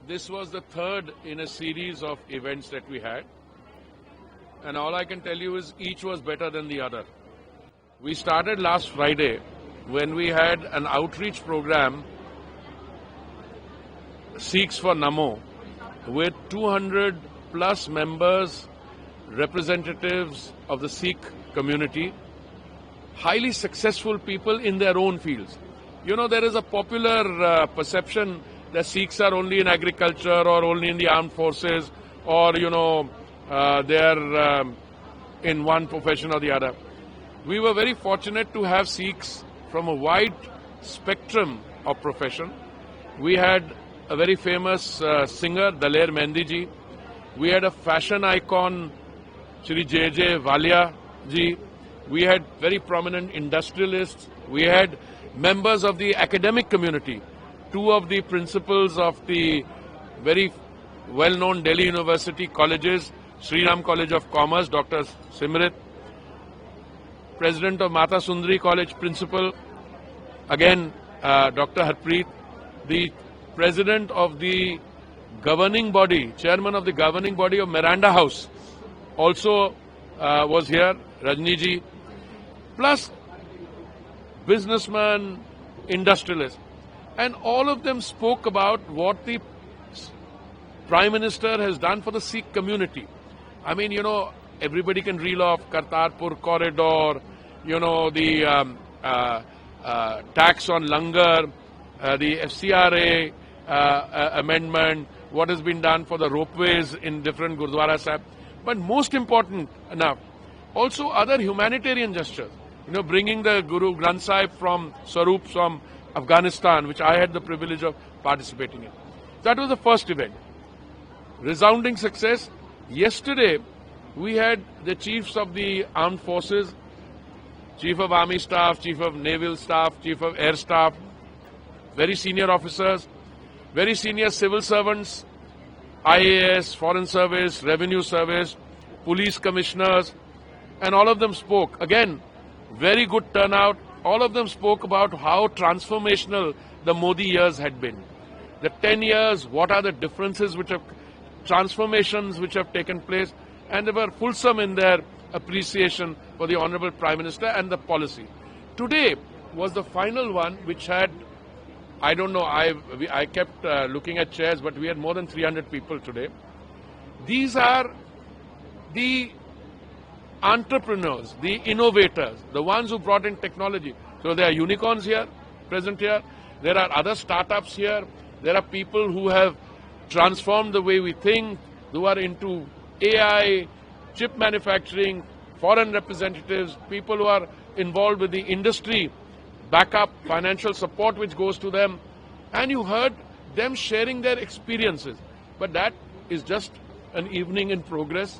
This was the third in a series of events that we had. And all I can tell you is each was better than the other. We started last Friday when we had an outreach program, Sikhs for Namo, with 200 plus members, representatives of the Sikh community, highly successful people in their own fields. You know, there is a popular perception that Sikhs are only in agriculture or only in the armed forces or, they are in one profession or the other. We were very fortunate to have Sikhs from a wide spectrum of profession. We had a very famous singer, Daler Mehndi ji. We had a fashion icon, Shri J.J. Walia ji. We had very prominent industrialists. We had members of the academic community. Two of the principals of the very well-known Delhi University colleges, Sri Ram College of Commerce, Dr. Simrit, President of Mata Sundari College Principal, again Dr. Harpreet, the President of the governing body, Chairman of the governing body of Miranda House, also was here, Rajni ji, plus businessman, industrialist. And all of them spoke about what the Prime Minister has done for the Sikh community. I mean, everybody can reel off Kartarpur corridor, the tax on langar, the FCRA amendment, what has been done for the ropeways in different Gurdwara Sahib. But most important enough, also other humanitarian gestures. Bringing the Guru Granth Sahib from Swarup from Afghanistan, which I had the privilege of participating in. That was the first event. Resounding success. Yesterday, we had the chiefs of the armed forces, Chief of Army Staff, Chief of Naval Staff, Chief of Air Staff, very senior officers, very senior civil servants, IAS, Foreign Service, Revenue Service, police commissioners, and all of them spoke. Again, very good turnout. All of them spoke about how transformational the Modi years had been. The 10 years, what are the differences transformations which have taken place, and they were fulsome in their appreciation for the Honorable Prime Minister and the policy. Today was the final one which had, I don't know, I kept looking at chairs, but we had more than 300 people today. These are the entrepreneurs, the innovators, the ones who brought in technology. So there are unicorns here, present here. There are other startups here. There are people who have transformed the way we think, who are into AI, chip manufacturing, foreign representatives, people who are involved with the industry, backup, financial support which goes to them. And you heard them sharing their experiences. But that is just an evening in progress.